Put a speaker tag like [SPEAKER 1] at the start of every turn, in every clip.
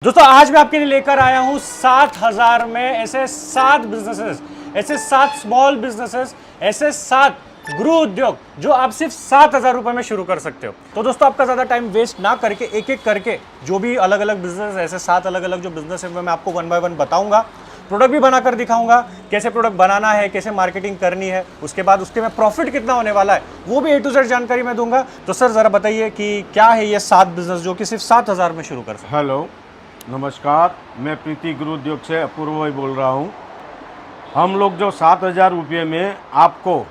[SPEAKER 1] दोस्तों आज मैं आपके लिए लेकर आया हूं 7,000 में ऐसे 7 बिजनेसेस, ऐसे 7 स्मॉल बिजनेसेस, ऐसे 7 गृह उद्योग जो आप सिर्फ 7,000 रुपए में शुरू कर सकते हो। तो दोस्तों आपका ज्यादा टाइम वेस्ट ना करके एक एक करके जो भी अलग अलग बिजनेस, ऐसे 7 अलग अलग जो बिजनेस है मैं आपको 1 बाय 1 बताऊंगा। प्रोडक्ट भी बनाकर दिखाऊंगा, कैसे प्रोडक्ट बनाना है, कैसे मार्केटिंग करनी है, उसके बाद उसके में प्रॉफिट कितना होने वाला है वो भी A to Z जानकारी मैं दूंगा। तो सर जरा बताइए कि क्या है ये 7 बिजनेस जो कि सिर्फ 7,000 में शुरू कर सकते।
[SPEAKER 2] हेलो नमस्कार, मैं प्रीति गृह उद्योग से अपूर्व भाई बोल रहा हूँ। हम लोग जो 7,000 रुपये में आपको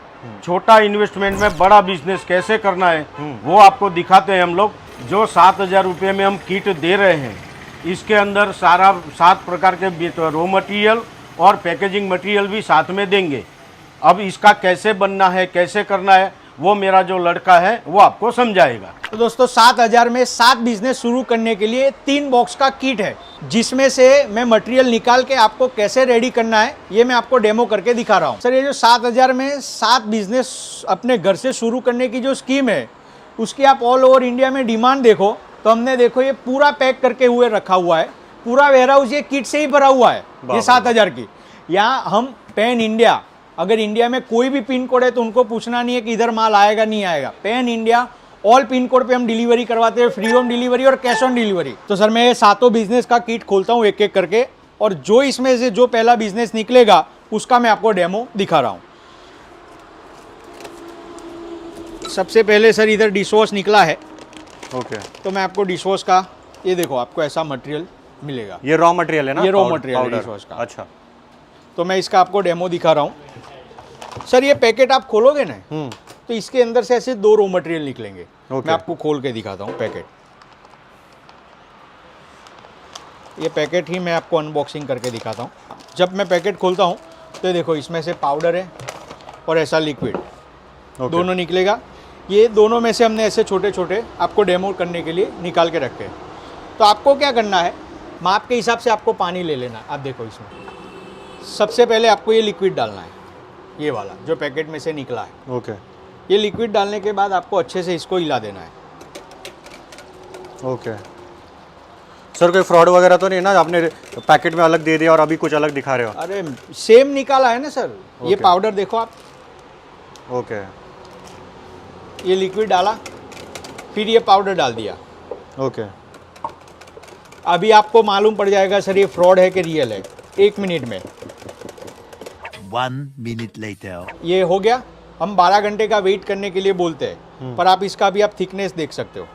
[SPEAKER 2] छोटा इन्वेस्टमेंट में बड़ा बिजनेस कैसे करना है वो आपको दिखाते हैं। हम लोग जो 7,000 रुपये में हम किट दे रहे हैं इसके अंदर सारा 7 प्रकार के रॉ मटेरियल और पैकेजिंग मटेरियल भी साथ में देंगे। अब इसका कैसे बनना है, कैसे करना है वो मेरा जो लड़का है वो आपको समझाएगा।
[SPEAKER 3] तो दोस्तों 7,000 में 7 बिजनेस शुरू करने के लिए 3 बॉक्स का किट है, जिसमें से मैं मटेरियल निकाल के आपको कैसे रेडी करना है ये मैं आपको डेमो करके दिखा रहा हूँ। सर ये जो 7,000 में 7 बिजनेस अपने घर से शुरू करने की जो स्कीम है उसकी आप ऑल ओवर इंडिया में डिमांड देखो तो हमने देखो ये पूरा पैक करके हुए रखा हुआ है, पूरा वेयरहाउस ये किट से ही भरा हुआ है। ये 7,000 की यहाँ हम पैन इंडिया, अगर इंडिया में कोई भी पिन कोड है तो उनको पूछना नहीं है कि इधर माल आएगा नहीं आएगा। Pan India all pin code पे हम डिलीवरी करवाते हैं, फ्री होम डिलीवरी और कैश ऑन डिलीवरी। तो सर मैं ये 7 बिजनेस का किट खोलता हूँ एक एक करके, और जो इसमें से जो पहला बिजनेस निकलेगा उसका मैं आपको डेमो दिखा रहा हूँ। सबसे पहले सर इधर डिश वॉश निकला है।
[SPEAKER 1] ओके
[SPEAKER 3] तो मैं आपको डिश वॉश का, ये देखो आपको ऐसा मटेरियल मिलेगा।
[SPEAKER 1] ये रॉ मटेरियल है ना?
[SPEAKER 3] ये रॉ मटेरियल है डिश वॉश का।
[SPEAKER 1] अच्छा,
[SPEAKER 3] तो मैं इसका आपको डेमो दिखा रहा हूँ। सर ये पैकेट आप खोलोगे ना तो इसके अंदर से ऐसे 2 रॉ मटेरियल निकलेंगे। मैं आपको खोल के दिखाता हूँ पैकेट। ये पैकेट ही मैं आपको अनबॉक्सिंग करके दिखाता हूँ। जब मैं पैकेट खोलता हूँ तो देखो इसमें से पाउडर है और ऐसा लिक्विड दोनों निकलेगा। ये दोनों में से हमने ऐसे छोटे छोटे आपको डेमो करने के लिए निकाल के रखे हैं। तो आपको क्या करना है, माप के हिसाब से आपको पानी ले लेना है। आप देखो इसमें सबसे पहले आपको ये लिक्विड डालना है, ये वाला जो पैकेट में से निकला है।
[SPEAKER 1] ओके।
[SPEAKER 3] ये लिक्विड डालने के बाद आपको अच्छे से इसको हिला देना है।
[SPEAKER 1] ओके सर, कोई फ्रॉड वगैरह तो नहीं ना? आपने पैकेट में अलग दे दिया और अभी कुछ अलग दिखा रहे हो?
[SPEAKER 3] अरे सेम निकाला है ना सर। ये पाउडर देखो आप।
[SPEAKER 1] ओके।
[SPEAKER 3] ये लिक्विड डाला, फिर ये पाउडर डाल दिया।
[SPEAKER 1] ओके।
[SPEAKER 3] अभी आपको मालूम पड़ जाएगा सर ये फ्रॉड है कि रियल है 1 मिनट में।
[SPEAKER 4] 1 minute later.
[SPEAKER 3] ये हो गया। हम 12 घंटे का वेट करने के लिए बोलते हैं, पर आप इसका भी आप थिकनेस देख सकते हो।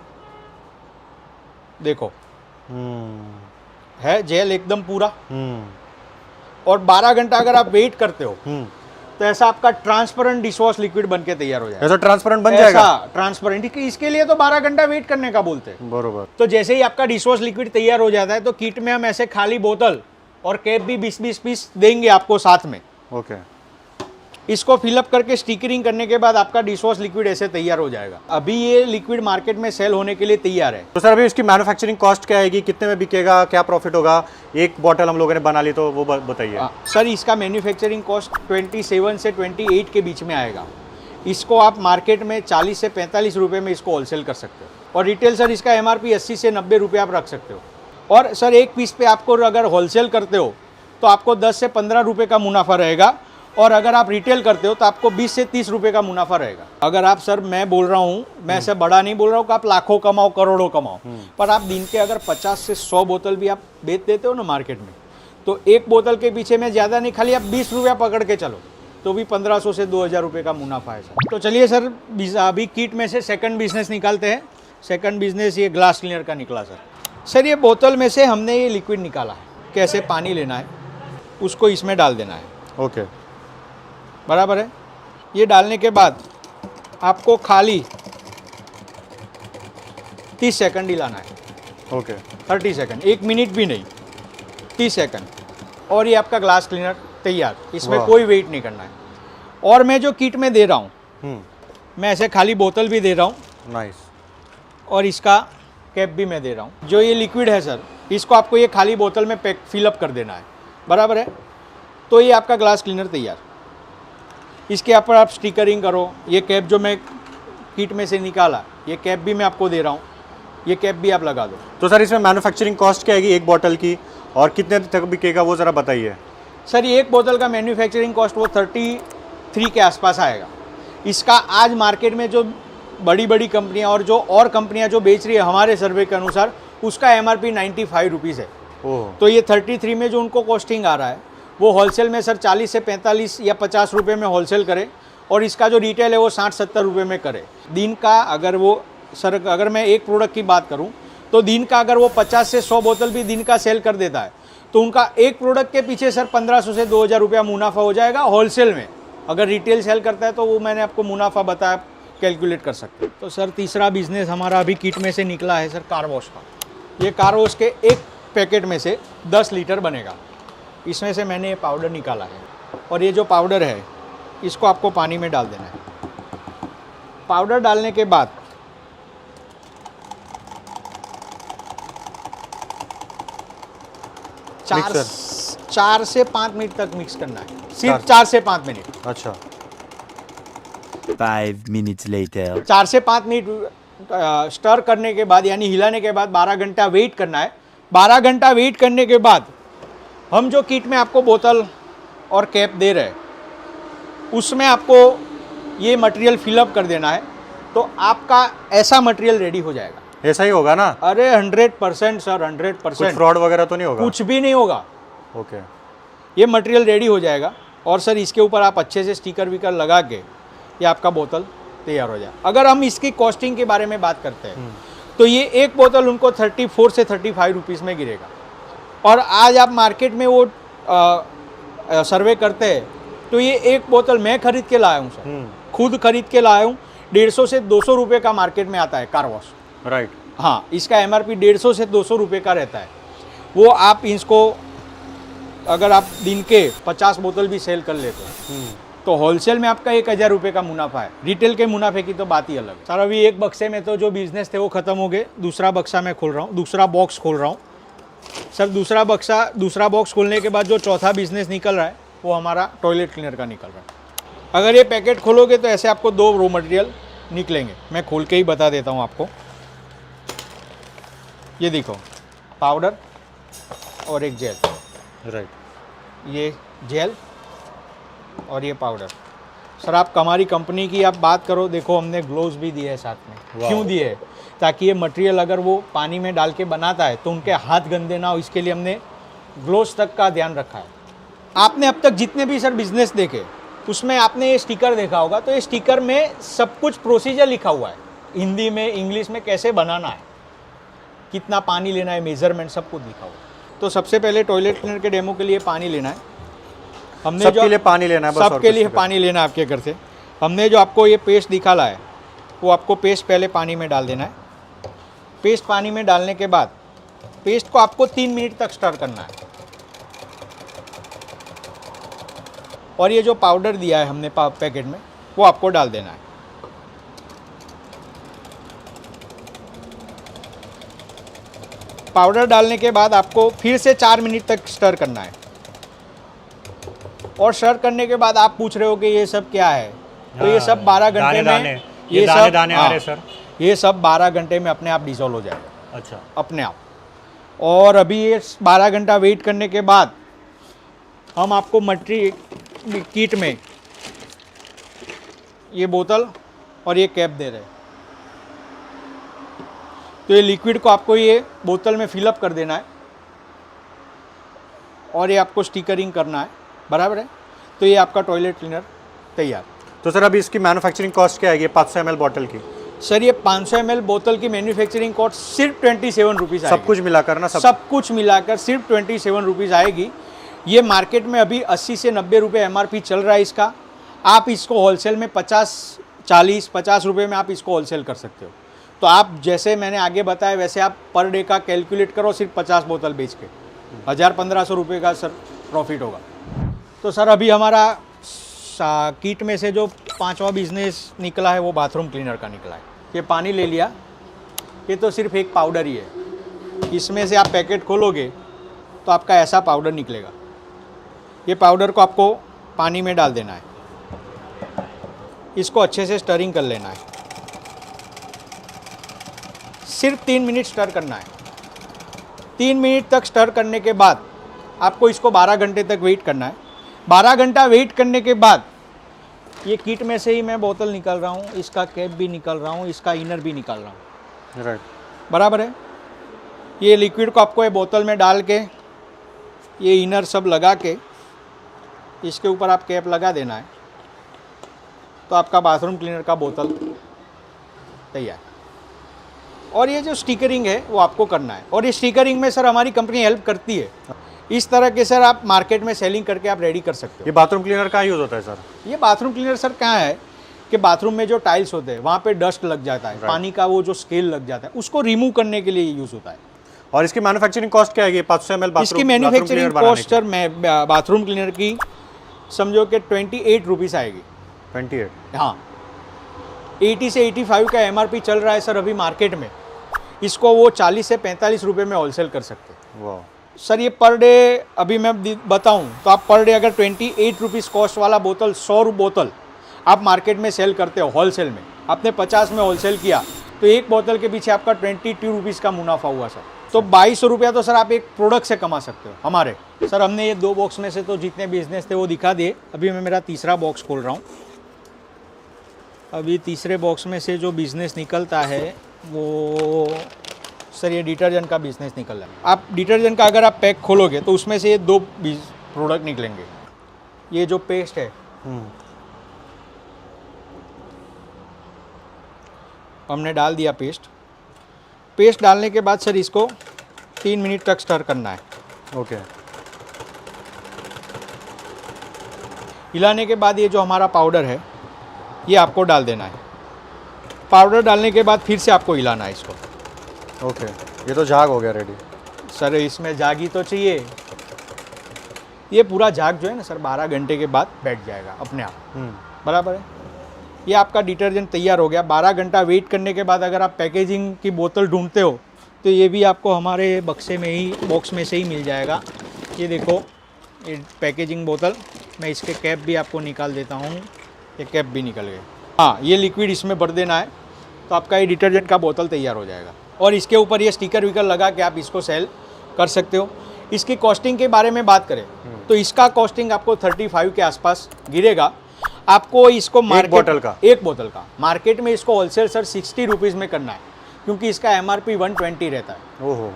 [SPEAKER 3] देखो है जेल एकदम पूरा। और 12 घंटा अगर आप वेट करते हो तो ऐसा आपका ट्रांसपेरेंट डिशवॉश लिक्विड बन के तैयार हो जाएगा।
[SPEAKER 1] ऐसा ट्रांसपेरेंट बन जाएगा?
[SPEAKER 3] ट्रांसपेरेंट। इसके लिए तो 12 घंटा वेट करने का बोलते हैं।
[SPEAKER 1] बरोबर।
[SPEAKER 3] तो जैसे ही आपका डिशवॉश लिक्विड तैयार हो जाता है तो किट में हम ऐसे खाली बोतल और कैप भी 20-20 पीस देंगे आपको साथ में।
[SPEAKER 1] ओके।
[SPEAKER 3] इसको फिलअप करके स्टिकरिंग करने के बाद आपका डिशवॉश लिक्विड ऐसे तैयार हो जाएगा। अभी ये लिक्विड मार्केट में सेल होने के लिए तैयार है।
[SPEAKER 1] तो सर अभी इसकी मैन्युफैक्चरिंग कॉस्ट क्या आएगी, कितने में बिकेगा, क्या प्रॉफिट होगा? एक बॉटल हम लोगों ने बना ली तो वो बताइए।
[SPEAKER 3] सर इसका मैन्युफैक्चरिंग कॉस्ट 27 से 28 के बीच में आएगा। इसको आप मार्केट में 40 से 45 रुपये में इसको होलसेल कर सकते हो, और रिटेल सर इसका MRP 80 से 90 रुपये आप रख सकते हो। और सर एक पीस पे आपको अगर होलसेल करते हो तो आपको 10 से 15 रुपये का मुनाफा रहेगा, और अगर आप रिटेल करते हो तो आपको 20 से 30 रुपये का मुनाफा रहेगा। अगर आप सर, मैं बोल रहा हूँ, मैं ऐसे बड़ा नहीं बोल रहा हूँ कि आप लाखों कमाओ, करोड़ों कमाओ, पर आप दिन के अगर 50 से 100 बोतल भी आप बेच देते हो ना मार्केट में, तो एक बोतल के पीछे में ज़्यादा नहीं, खाली आप 20 रुपया पकड़ के चलो तो भी 1500 से 2000 रुपये का मुनाफा है सर। तो चलिए सर अभी किट में से सेकंड बिजनेस निकालते हैं। सेकंड बिजनेस ये ग्लास क्लीनर का निकला सर। सर ये बोतल में से हमने ये लिक्विड निकाला है, कैसे पानी लेना है उसको इसमें डाल देना है।
[SPEAKER 1] ओके,
[SPEAKER 3] बराबर है। ये डालने के बाद आपको खाली 30 सेकंड हिलाना है।
[SPEAKER 1] ओके।
[SPEAKER 3] 30 सेकंड, 1 मिनट भी नहीं, 30 सेकंड, और ये आपका ग्लास क्लीनर तैयार। इसमें कोई वेट नहीं करना है। और मैं जो किट में दे रहा हूँ मैं ऐसे खाली बोतल भी दे रहा हूँ,
[SPEAKER 1] नाइस,
[SPEAKER 3] और इसका कैप भी मैं दे रहा हूँ। जो ये लिक्विड है सर, इसको आपको ये खाली बोतल में पैक फिलअप कर देना है। बराबर है। तो ये आपका ग्लास क्लीनर तैयार। इसके ऊपर आप स्टिकरिंग करो। ये कैप जो मैं किट में से निकाला, ये कैप भी मैं आपको दे रहा हूँ। ये कैप भी आप लगा दो।
[SPEAKER 1] तो सर इसमें मैन्युफैक्चरिंग कॉस्ट क्या आएगी एक बॉटल की, और कितने तक बिकेगा वो ज़रा बताइए।
[SPEAKER 3] सर ये एक बोतल का मैन्युफैक्चरिंग कॉस्ट वो 33 के आसपास आएगा। इसका आज मार्केट में जो बड़ी बड़ी कंपनियां और कंपनियां जो बेच रही है हमारे सर्वे के अनुसार, उसका MRP 95 रुपीज़ है।
[SPEAKER 1] ओह,
[SPEAKER 3] तो ये 33 में जो उनको कॉस्टिंग आ रहा है वो होलसेल में सर 40 से 45 या 50 रुपये में होलसेल करे, और इसका जो रिटेल है वो 60-70 रुपये में करे। दिन का अगर वो सर, अगर मैं एक प्रोडक्ट की बात करूं तो दिन का अगर वो 50 से 100 बोतल भी दिन का सेल कर देता है तो उनका एक प्रोडक्ट के पीछे सर 1500 से 2000 रुपया मुनाफा हो जाएगा होलसेल में। अगर रिटेल सेल करता है तो वो मैंने आपको मुनाफा बताया, कैलकुलेट कर सकते हैं। तो सर तीसरा बिजनेस हमारा अभी किट में से निकला है सर कार वॉश का। ये कार वॉश के एक पैकेट में से 10 लीटर बनेगा। इसमें से मैंने ये पाउडर निकाला है, और ये जो पाउडर है इसको आपको पानी में डाल देना है। पाउडर डालने के बाद चार से 5 मिनट तक मिक्स करना है, सिर्फ 4 से 5 मिनट।
[SPEAKER 1] अच्छा,
[SPEAKER 4] 5 minutes later.
[SPEAKER 3] 4 से 5 मिनट स्टर करने के बाद यानी हिलाने के बाद 12 घंटा वेट करना है। 12 घंटा वेट करने के बाद हम जो किट में आपको बोतल और कैप दे रहे हैं उसमें आपको ये मटेरियल फिलअप कर देना है, तो आपका ऐसा मटेरियल रेडी हो जाएगा।
[SPEAKER 1] ऐसा ही होगा ना?
[SPEAKER 3] अरे 100% सर,
[SPEAKER 1] कुछ
[SPEAKER 3] 100%।
[SPEAKER 1] फ्रॉड वगैरह तो नहीं होगा?
[SPEAKER 3] कुछ भी नहीं होगा।
[SPEAKER 1] ओके,
[SPEAKER 3] ये मटेरियल रेडी हो जाएगा, और सर इसके ऊपर आप अच्छे से स्टिकर विकर लगा के ये आपका बोतल तैयार हो जाए। अगर हम इसकी कॉस्टिंग के बारे में बात करते हैं तो ये एक बोतल उनको 34 से 35 रुपीज़ में गिरेगा। और आज आप मार्केट में वो सर्वे करते हैं तो ये एक बोतल मैं खरीद के लाया हूँ सर, खुद खरीद के लाया हूँ। 150 से 200 रुपये का मार्केट में आता है कार वॉश।
[SPEAKER 1] राइट।
[SPEAKER 3] हाँ, इसका MRP 150 से 200 रुपये का रहता है। वो आप इसको अगर आप दिन के 50 बोतल भी सेल कर लेते हो तो होलसेल में आपका 1000 रुपये का मुनाफा है। रिटेल के मुनाफे की तो बात ही अलग है। सर अभी एक बक्से में तो जो बिजनेस थे वो ख़त्म हो गए, दूसरा बक्सा मैं खोल रहा हूँ, दूसरा बॉक्स खोल रहा हूँ सर। दूसरा बॉक्स खोलने के बाद जो चौथा बिजनेस निकल रहा है वो हमारा टॉयलेट क्लीनर का निकल रहा है। अगर ये पैकेट खोलोगे तो ऐसे आपको 2 रॉ मटेरियल निकलेंगे। मैं खोल के ही बता देता हूँ आपको। ये देखो, पाउडर और एक जेल।
[SPEAKER 1] राइट।
[SPEAKER 3] ये जेल और ये पाउडर। सर आप हमारी कंपनी की आप बात करो, देखो हमने ग्लोव्स भी दिए हैं साथ में। क्यों दिए है? ताकि ये मटेरियल अगर वो पानी में डाल के बनाता है तो उनके हाथ गंदे ना हो, इसके लिए हमने ग्लोव्स तक का ध्यान रखा है। आपने अब तक जितने भी सर बिजनेस देखे उसमें आपने ये स्टिकर देखा होगा, तो ये स्टिकर में सब कुछ प्रोसीजर लिखा हुआ है, हिंदी में इंग्लिश में, कैसे बनाना है, कितना पानी लेना है, मेजरमेंट सब कुछ लिखा हुआ है। तो सबसे पहले टॉयलेट क्लीनर के डेमो के लिए पानी लेना है। हमने
[SPEAKER 1] सबके लिए पानी लेना है, बस और
[SPEAKER 3] सबके
[SPEAKER 1] कुछ
[SPEAKER 3] लिए
[SPEAKER 1] नहीं
[SPEAKER 3] पानी लेना है आपके घर से। हमने जो आपको ये पेस्ट दिखाला है वो आपको पेस्ट पहले पानी में डाल देना है। पेस्ट पानी में डालने के बाद पेस्ट को आपको 3 मिनट तक स्टर करना है। और ये जो पाउडर दिया है हमने पैकेट में वो आपको डाल देना है। पाउडर डालने के बाद आपको फिर से 4 मिनट तक स्टर करना है। और स्टर करने के बाद आप पूछ रहे हो कि ये सब क्या है, तो ये सब 12 घंटे में
[SPEAKER 1] ये दाने दाने आ रहे सर,
[SPEAKER 3] ये सब 12 घंटे में अपने आप डिसॉल्व हो जाएगा।
[SPEAKER 1] अच्छा,
[SPEAKER 3] अपने आप। और अभी ये 12 घंटा वेट करने के बाद हम आपको मटेरियल किट में ये बोतल और ये कैप दे रहे हैं। तो ये लिक्विड को आपको ये बोतल में फिलअप कर देना है और ये आपको स्टिकरिंग करना है, बराबर है। तो ये आपका टॉयलेट क्लीनर तैयार।
[SPEAKER 1] तो सर अभी इसकी मैन्युफैक्चरिंग कॉस्ट क्या आएगी 500 ml बॉटल की?
[SPEAKER 3] सर ये 500 ml बोतल की मैन्युफैक्चरिंग कॉस्ट सिर्फ 27 रुपीज़
[SPEAKER 1] सब कुछ मिलाकर ना?
[SPEAKER 3] सब कुछ मिलाकर सिर्फ 27 रुपीज़ आएगी। ये मार्केट में अभी 80 से 90 रुपये MRP चल रहा है इसका। आप इसको होलसेल में 50 रुपये में आप इसको होलसेल कर सकते हो। तो आप जैसे मैंने आगे बताया वैसे आप पर डे का कैलकुलेट करो, सिर्फ 50 बोतल बेच के 1000-1500 रुपये का सर प्रॉफिट होगा। तो सर अभी हमारा किट में से जो 5वां बिजनेस निकला है वो बाथरूम क्लीनर का निकला है। ये पानी ले लिया, ये तो सिर्फ एक पाउडर ही है। इसमें से आप पैकेट खोलोगे तो आपका ऐसा पाउडर निकलेगा। ये पाउडर को आपको पानी में डाल देना है, इसको अच्छे से स्टरिंग कर लेना है। सिर्फ 3 मिनट स्टर करना है। 3 मिनट तक स्टर करने के बाद आपको इसको 12 घंटे तक वेट करना है। 12 घंटा वेट करने के बाद ये किट में से ही मैं बोतल निकाल रहा हूँ, इसका कैप भी निकाल रहा हूँ, इसका इनर भी निकाल रहा हूँ।
[SPEAKER 1] राइट,
[SPEAKER 3] बराबर है। ये लिक्विड को आपको ये बोतल में डाल के ये इनर सब लगा के इसके ऊपर आप कैप लगा देना है, तो आपका बाथरूम क्लीनर का बोतल तैयार। और ये जो स्टिकरिंग है वो आपको करना है, और ये स्टिकरिंग में सर हमारी कंपनी हेल्प करती है। इस तरह के सर आप मार्केट में सेलिंग करके आप रेडी कर सकते
[SPEAKER 1] ये बाथरूम क्लीनर कहाँ यूज़ होता है सर?
[SPEAKER 3] हो। ये बाथरूम क्लीनर सर कहाँ है कि बाथरूम में जो टाइल्स होते हैं वहाँ पे डस्ट लग जाता है, पानी का वो जो स्केल लग जाता है, उसको रिमूव करने के लिए यूज़ होता है।
[SPEAKER 1] और इसकी मैन्युफैक्चरिंग कॉस्ट क्या है? 500 ml बाथरूम
[SPEAKER 3] इसकी manufacturing cost sir bathroom cleaner की समझो कि 28 रुपीज़ आएगी।
[SPEAKER 1] 28?
[SPEAKER 3] हाँ, 80 से 85 का MRP चल रहा है सर अभी मार्केट में। इसको वो 40 से 45 रुपये में होलसेल कर सकते हैं।
[SPEAKER 1] वाह
[SPEAKER 3] सर ये पर डे अभी मैं बताऊं तो आप पर डे अगर 28 रुपीज़ कॉस्ट वाला बोतल 100 बोतल आप मार्केट में सेल करते हो होलसेल में, आपने 50 में होलसेल किया तो एक बोतल के पीछे आपका 22 रुपीज़ का मुनाफा हुआ सर। तो 2200 रुपया तो सर आप एक प्रोडक्ट से कमा सकते हो हमारे। सर हमने ये 2 बॉक्स में से तो जितने बिजनेस थे वो दिखा दिए। अभी मैं मेरा तीसरा बॉक्स खोल रहा हूँ। अभी तीसरे बॉक्स में से जो बिज़नेस निकलता है वो सर ये डिटर्जेंट का बिज़नेस निकल रहा है। आप डिटर्जेंट का अगर आप पैक खोलोगे तो उसमें से ये 2 प्रोडक्ट निकलेंगे। ये जो पेस्ट है हमने डाल दिया पेस्ट डालने के बाद सर इसको 3 मिनट तक स्टर करना है।
[SPEAKER 1] ओके।
[SPEAKER 3] हिलाने के बाद ये जो हमारा पाउडर है ये आपको डाल देना है। पाउडर डालने के बाद फिर से आपको हिलाना है इसको।
[SPEAKER 1] ओके, ये तो झाग हो गया रेडी।
[SPEAKER 3] सर इसमें झाग ही तो चाहिए। ये पूरा झाग जो है ना सर 12 घंटे के बाद बैठ जाएगा अपने आप। बराबर है। ये आपका डिटर्जेंट तैयार हो गया। 12 घंटा वेट करने के बाद अगर आप पैकेजिंग की बोतल ढूंढते हो तो ये भी आपको हमारे बक्से में ही बॉक्स में से ही मिल जाएगा। ये देखो ये पैकेजिंग बोतल, मैं इसके कैप भी आपको निकाल देता हूँ। ये कैप भी निकल गए। हाँ, ये लिक्विड इसमें भर देना है तो आपका ये डिटर्जेंट का बोतल तैयार हो जाएगा। और इसके ऊपर ये स्टिकर विकर लगा के आप इसको सेल कर सकते हो। इसकी कॉस्टिंग के बारे में बात करें तो इसका कॉस्टिंग आपको 35 के आसपास गिरेगा। आपको इसको एक बोतल का मार्केट में इसको होलसेल सर 60 रुपीज़ में करना है, क्योंकि इसका MRP 120 रहता है।
[SPEAKER 1] ओहो।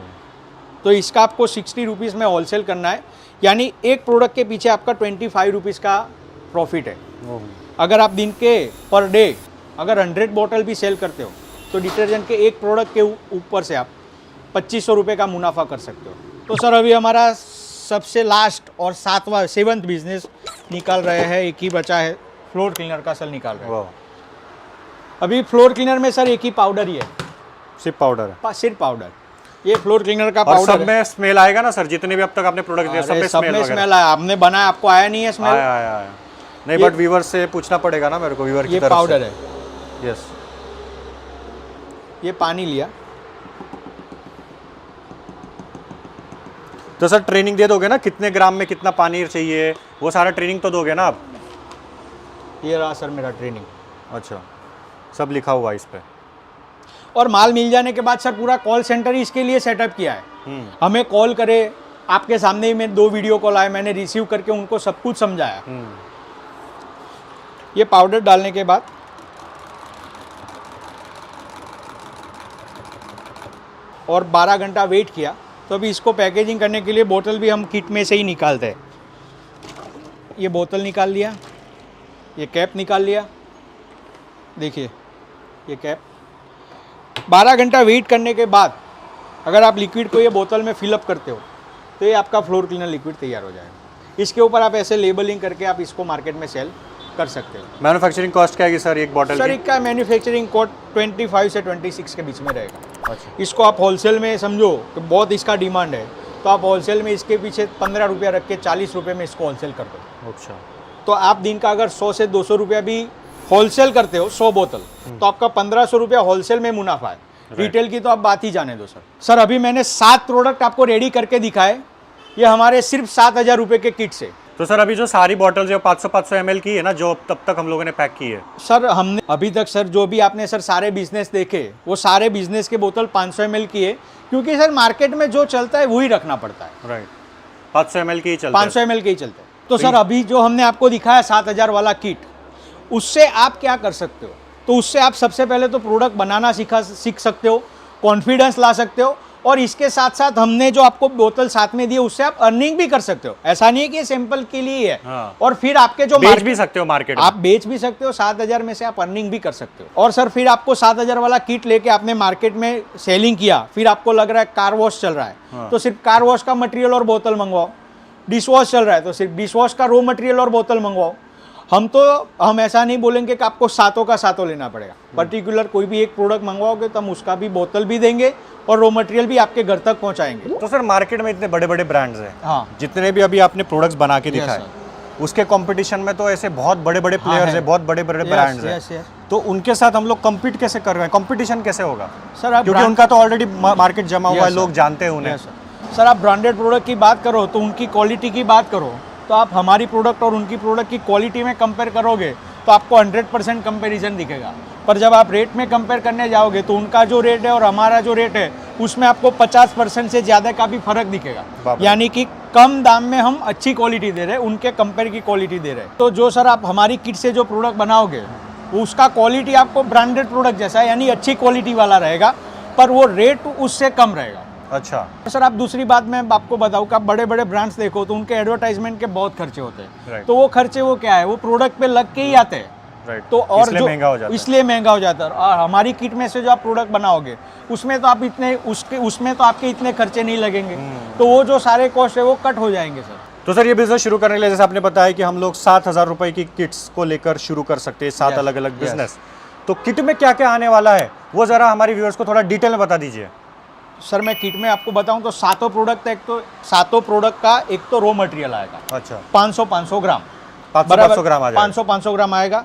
[SPEAKER 3] तो इसका आपको 60 रुपीज़ में होलसेल करना है, यानी एक प्रोडक्ट के पीछे आपका 25 रुपीज़ का प्रॉफिट है। अगर आप दिन के पर डे अगर 100 बोतल भी सेल करते हो तो डिटर्जेंट के एक प्रोडक्ट के ऊपर से आप 2500 रुपये का मुनाफा कर सकते हो। तो सर अभी हमारा सबसे लास्ट और 7वां बिजनेस निकाल रहे हैं। एक ही बचा है, फ्लोर क्लीनर का सर निकाल रहे हैं। अभी फ्लोर क्लीनर में सर एक ही पाउडर ही है,
[SPEAKER 1] सिर्फ पाउडर है।
[SPEAKER 3] सिर्फ पाउडर। ये फ्लोर क्लीनर का
[SPEAKER 1] और
[SPEAKER 3] पाउडर
[SPEAKER 1] सब में स्मेल आएगा ना सर? जितने भी अब तक आपने प्रोडक्ट दिए सब में
[SPEAKER 3] स्मेल आया। आपने बनाया, आपको आया नहीं है स्मेल?
[SPEAKER 1] आया। नहीं, बट व्यूवर से पूछना पड़ेगा ना मेरे को, व्यूवर की तरफ से।
[SPEAKER 3] ये पाउडर है।
[SPEAKER 1] यस।
[SPEAKER 3] ये पानी लिया
[SPEAKER 1] तो सर ट्रेनिंग दे दोगे ना, कितने ग्राम में कितना पानी चाहिए, वो सारा ट्रेनिंग तो दोगे ना आप?
[SPEAKER 3] ये रहा सर मेरा ट्रेनिंग।
[SPEAKER 1] अच्छा, सब लिखा हुआ है इस पे।
[SPEAKER 3] और माल मिल जाने के बाद सर पूरा कॉल सेंटर ही इसके लिए सेटअप किया है। हमें कॉल करे, आपके सामने ही मैं 2 वीडियो कॉल आए, मैंने रिसीव करके उनको सब कुछ समझाया। ये पाउडर डालने के बाद और 12 घंटा वेट किया तो अभी इसको पैकेजिंग करने के लिए बोतल भी हम किट में से ही निकालते हैं। ये बोतल निकाल लिया, ये कैप निकाल लिया, देखिए ये कैप। 12 घंटा वेट करने के बाद अगर आप लिक्विड को ये बोतल में फिलअप करते हो तो ये आपका फ्लोर क्लीनर लिक्विड तैयार हो जाएगा। इसके ऊपर आप ऐसे लेबलिंग करके आप इसको मार्केट में सेल कर सकते हो।
[SPEAKER 1] मैन्युफैक्चरिंग कॉस्ट क्या है सर एक बॉटल
[SPEAKER 3] सर
[SPEAKER 1] की?
[SPEAKER 3] इसका मैन्युफैक्चरिंग कॉस्ट 25 से 26 के बीच में रहेगा।
[SPEAKER 1] अच्छा।
[SPEAKER 3] इसको आप होलसेल में समझो कि बहुत इसका डिमांड है तो आप होलसेल में इसके पीछे 15 रुपया रख के 40 रुपये में इसको होलसेल कर दो।
[SPEAKER 1] अच्छा।
[SPEAKER 3] तो आप दिन का अगर 100 से 200 रुपया भी होलसेल करते हो 100 बोतल तो आपका 1500 रुपया होलसेल में मुनाफा है। रिटेल की तो आप बात ही जाने दो सर। सर अभी मैंने 7 प्रोडक्ट आपको रेडी करके दिखाए, ये हमारे सिर्फ 7000 रुपये के किट से।
[SPEAKER 1] तो सर अभी जो सारी बॉटल्स जो 500 ml की है ना, जो तब तक हम लोगों ने पैक की है,
[SPEAKER 3] सर हमने अभी तक सर जो भी आपने सर सारे बिजनेस देखे वो सारे बिजनेस के बोतल 500 ml की है, क्योंकि सर मार्केट में जो चलता है वही रखना पड़ता है।
[SPEAKER 1] राइट, 500 ml की ही चलती है।
[SPEAKER 3] 500 ml के ही चलते हैं। तो सर अभी जो हमने आपको दिखाया 7000 वाला किट, उससे आप क्या कर सकते हो? तो उससे आप सबसे पहले तो प्रोडक्ट बनाना सीख सकते हो, कॉन्फिडेंस ला सकते हो, और इसके साथ साथ हमने जो आपको बोतल साथ में दी है उससे आप अर्निंग भी कर सकते हो। ऐसा नहीं है कि ये सैंपल के लिए है।
[SPEAKER 1] हाँ।
[SPEAKER 3] और फिर आपके जो
[SPEAKER 1] बेच भी सकते हो मार्केट में।
[SPEAKER 3] आप बेच भी सकते हो, 7000 में से आप अर्निंग भी कर सकते हो। और सर फिर आपको 7000 वाला किट लेके आपने मार्केट में सेलिंग किया, फिर आपको लग रहा है कार वॉश चल रहा है,
[SPEAKER 1] हाँ।
[SPEAKER 3] तो सिर्फ कार वॉश का मटेरियल और बोतल मंगवाओ। डिश वॉश चल रहा है तो सिर्फ डिश वॉश का रॉ मटेरियल और बोतल मंगवाओ। हम ऐसा नहीं बोलेंगे कि आपको सातों का सातों लेना पड़ेगा। पर्टिकुलर कोई भी एक प्रोडक्ट मंगवाओगे तो हम उसका भी बोतल भी देंगे और रॉ मटेरियल भी आपके घर तक पहुंचाएंगे।
[SPEAKER 1] तो सर मार्केट में इतने बड़े बड़े ब्रांड्स हैं,
[SPEAKER 3] हाँ।
[SPEAKER 1] जितने भी अभी आपने प्रोडक्ट्स बना के दिखाए, उसके कंपटीशन में तो ऐसे बहुत बड़े बड़े प्लेयर्स हैं, बहुत बड़े बड़े ब्रांड्स हैं, तो उनके साथ हम लोग कम्पीट कैसे कर रहे हैं? कंपटीशन कैसे होगा
[SPEAKER 3] सर आप
[SPEAKER 1] क्योंकि उनका तो ऑलरेडी मार्केट जमा हुआ है, लोग जानते हैं उन्हें।
[SPEAKER 3] सर आप ब्रांडेड प्रोडक्ट की बात करो तो उनकी क्वालिटी की बात करो तो आप हमारी प्रोडक्ट और उनकी प्रोडक्ट की क्वालिटी में कंपेयर करोगे तो आपको 100% कंपैरिजन दिखेगा। पर जब आप रेट में कंपेयर करने जाओगे तो उनका जो रेट है और हमारा जो रेट है उसमें आपको 50% से ज़्यादा का भी फर्क दिखेगा। यानी कि कम दाम में हम अच्छी क्वालिटी दे रहे हैं, उनके कंपेयर की क्वालिटी दे रहे हैं। तो जो सर आप हमारी किट से जो प्रोडक्ट बनाओगे उसका क्वालिटी आपको ब्रांडेड प्रोडक्ट जैसा है, यानी अच्छी क्वालिटी वाला रहेगा, पर वो रेट उससे कम रहेगा।
[SPEAKER 1] अच्छा
[SPEAKER 3] सर आप दूसरी बात मैं आपको बताऊं कि आप बड़े बड़े ब्रांड्स देखो तो उनके एडवर्टाइजमेंट के बहुत खर्चे होते हैं।
[SPEAKER 1] Right.
[SPEAKER 3] तो वो खर्चे वो क्या है, वो प्रोडक्ट पे लग के ही आते हैं।
[SPEAKER 1] राइट,
[SPEAKER 3] तो और
[SPEAKER 1] इसलिए
[SPEAKER 3] जो
[SPEAKER 1] महंगा हो जाता है।
[SPEAKER 3] इसलिए महंगा हो जाता है। और हमारी किट में से जो आप प्रोडक्ट बनाओगे उसमें तो आप इतने उसमें तो आपके इतने खर्चे नहीं लगेंगे, तो वो जो सारे कॉस्ट है वो कट हो जाएंगे सर।
[SPEAKER 1] तो सर ये बिजनेस शुरू करने के लिए जैसे आपने बताया कि हम लोग 7000 रुपए की किट्स को लेकर शुरू कर सकते हैं, 7 अलग अलग बिजनेस। तो किट में क्या क्या आने वाला है वो जरा हमारे व्यूअर्स को थोड़ा डिटेल में बता दीजिए।
[SPEAKER 3] सर मैं किट में आपको बताऊं तो सातों प्रोडक्ट का एक तो रॉ मटेरियल आएगा।
[SPEAKER 1] अच्छा,
[SPEAKER 3] 500 ग्राम
[SPEAKER 1] 500 ग्राम आ जाएगा।
[SPEAKER 3] 500 ग्राम आएगा।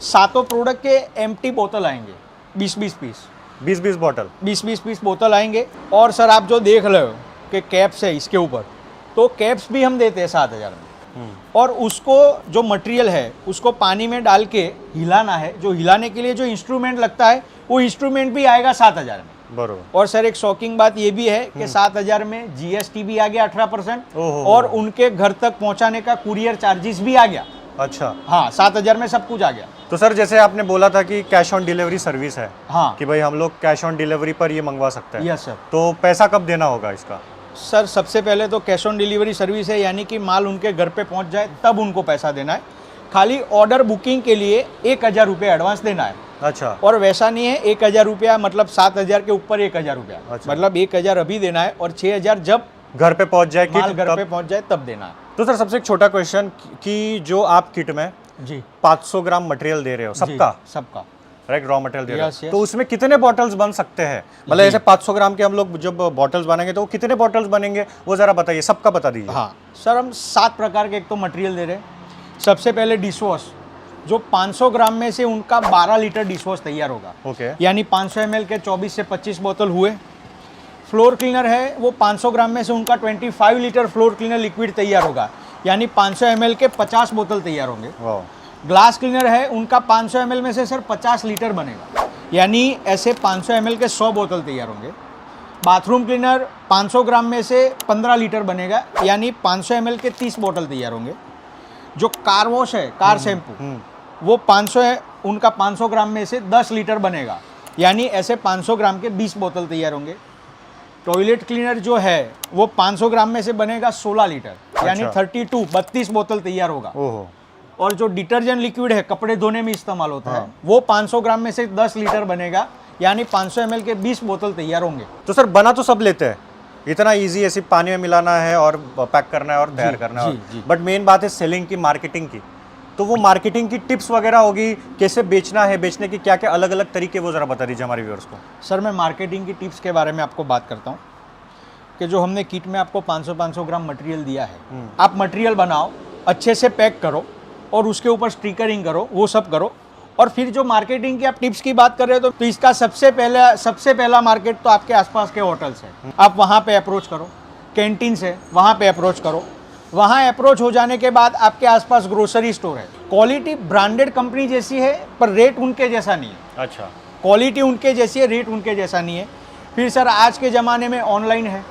[SPEAKER 3] सातों प्रोडक्ट के एम्प्टी बोतल आएंगे 20-20 पीस,
[SPEAKER 1] 20-20 बॉटल,
[SPEAKER 3] 20-20 पीस बोतल आएंगे। और सर आप जो देख रहे हो कि कैप्स है इसके ऊपर, तो कैप्स भी हम देते हैं 7000 में। और उसको जो मटेरियल है उसको पानी में डाल के हिलाना है, जो हिलाने के लिए जो इंस्ट्रूमेंट लगता है वो इंस्ट्रूमेंट भी आएगा 7000 में।
[SPEAKER 1] बरोबर।
[SPEAKER 3] और सर एक शॉकिंग बात ये भी है कि 7000 में जीएसटी भी आ गया 18%
[SPEAKER 1] ओहो।
[SPEAKER 3] और उनके घर तक पहुंचाने का कुरियर चार्जेस भी आ गया।
[SPEAKER 1] अच्छा,
[SPEAKER 3] हाँ 7000 में सब कुछ आ गया।
[SPEAKER 1] तो सर जैसे आपने बोला था कि कैश ऑन डिलीवरी सर्विस है,
[SPEAKER 3] हाँ
[SPEAKER 1] कि भाई हम लोग कैश ऑन डिलीवरी पर ये मंगवा सकते हैं।
[SPEAKER 3] Yes sir.
[SPEAKER 1] तो पैसा कब देना होगा इसका?
[SPEAKER 3] सर सबसे पहले तो कैश ऑन डिलीवरी सर्विस है, यानी कि माल उनके घर पे पहुंच जाए तब उनको पैसा देना है। खाली ऑर्डर बुकिंग के लिए 1000 रुपये एडवांस देना है।
[SPEAKER 1] अच्छा,
[SPEAKER 3] और वैसा नहीं है 1000 रुपया मतलब 7000 के ऊपर 1000 रुपया,
[SPEAKER 1] अच्छा।
[SPEAKER 3] मतलब 1000 अभी देना है और 6000 जब
[SPEAKER 1] घर पे पहुंच जाए
[SPEAKER 3] माल
[SPEAKER 1] किट
[SPEAKER 3] घर पे
[SPEAKER 1] तब।
[SPEAKER 3] पहुंच जाए तब देना है।
[SPEAKER 1] तो सर सबसे एक छोटा क्वेश्चन कि जो आप किट में
[SPEAKER 3] जी
[SPEAKER 1] 500 ग्राम मटेरियल दे रहे हो सबका,
[SPEAKER 3] सबका
[SPEAKER 1] राइट, रॉ मटेरियल दे रहे
[SPEAKER 3] Yes,
[SPEAKER 1] हो,
[SPEAKER 3] yes.
[SPEAKER 1] तो उसमें कितने बॉटल्स बन सकते हैं? मतलब ऐसे 500 ग्राम के हम लोग जब बॉटल्स बनाएंगे तो वो कितने बॉटल्स बनेंगे वो जरा बताइए, सबका बता दीजिए।
[SPEAKER 3] हाँ सर हम 7 प्रकार के एक तो मटेरियल दे रहे हैं। सबसे पहले डिश वॉश, जो 500 ग्राम में से उनका 12 लीटर डिश वॉश तैयार होगा।
[SPEAKER 1] ओके,
[SPEAKER 3] यानी 500 ml के 24 से 25 बोतल हुए। फ्लोर क्लीनर है वो 500 ग्राम में से उनका 25 लीटर फ्लोर क्लीनर लिक्विड तैयार होगा, यानी 500 ml के 50 बोतल तैयार होंगे।
[SPEAKER 1] वाह।
[SPEAKER 3] ग्लास क्लीनर है उनका 500 ml में से सर 50 लीटर बनेगा, यानी ऐसे 500 ml के 100 बोतल तैयार होंगे। बाथरूम क्लीनर 500 ग्राम में से 15 लीटर बनेगा, यानी 500 ml के 30 बोतल तैयार होंगे। जो कार वॉश है, कार शैम्पू, वो 500 है, उनका 500 ग्राम में से 10 लीटर बनेगा, यानी ऐसे 500 ग्राम के 20 बोतल तैयार होंगे। टॉयलेट क्लीनर जो है वो 500 ग्राम में से बनेगा 16 लीटर, यानी
[SPEAKER 1] अच्छा।
[SPEAKER 3] 32 बोतल तैयार होगा।
[SPEAKER 1] ओहो।
[SPEAKER 3] और जो डिटर्जेंट लिक्विड है कपड़े धोने में इस्तेमाल होता है, वो 500 ग्राम में से 10 लीटर बनेगा, यानी 500 ml के 20 बोतल तैयार होंगे।
[SPEAKER 1] तो सर बना तो सब लेते हैं, इतना इजी है, सिर्फ पानी में मिलाना है और पैक करना है और तैयार करना है, बट मेन बात है सेलिंग की, मार्केटिंग की। तो वो मार्केटिंग की टिप्स वगैरह होगी, कैसे बेचना है, बेचने की क्या क्या अलग अलग तरीके, वो ज़रा बता दीजिए हमारे व्यूअर्स को।
[SPEAKER 3] सर मैं मार्केटिंग की टिप्स के बारे में आपको बात करता हूँ कि जो हमने किट में आपको 500 ग्राम मटेरियल दिया है, आप मटेरियल बनाओ, अच्छे से पैक करो और उसके ऊपर स्टिकरिंग करो, वो सब करो। और फिर जो मार्केटिंग की आप टिप्स की बात कर रहे हो तो इसका सबसे पहला मार्केट तो आपके आसपास के होटल्स है, आप वहाँ पे अप्रोच करो। कैंटीन से वहाँ पे अप्रोच करो, वहाँ अप्रोच हो जाने के बाद आपके आसपास ग्रोसरी स्टोर है, क्वालिटी ब्रांडेड कंपनी जैसी है पर रेट उनके जैसा नहीं है।
[SPEAKER 1] अच्छा,
[SPEAKER 3] क्वालिटी उनके जैसी है, रेट उनके जैसा नहीं है। फिर सर आज के ज़माने में ऑनलाइन है,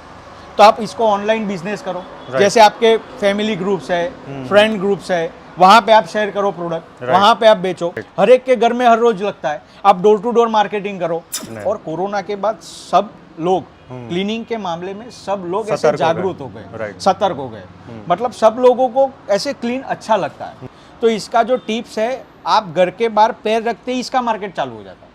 [SPEAKER 3] तो आप इसको ऑनलाइन बिजनेस करो। जैसे आपके फैमिली ग्रुप्स है, फ्रेंड ग्रुप्स है, वहाँ पे आप शेयर करो प्रोडक्ट, वहाँ पे आप बेचो। हर एक के घर में हर रोज लगता है, आप डोर टू डोर मार्केटिंग करो। और कोरोना के बाद सब लोग क्लीनिंग के मामले में सब लोग ऐसे
[SPEAKER 1] सतर्क हो गए।
[SPEAKER 3] जागरूक हो गए,
[SPEAKER 1] Right.
[SPEAKER 3] सतर्क हो गए। मतलब सब लोगों को ऐसे क्लीन अच्छा लगता है। तो इसका जो टिप्स है, आप घर के बाहर पैर रखते ही इसका मार्केट चालू हो जाता है।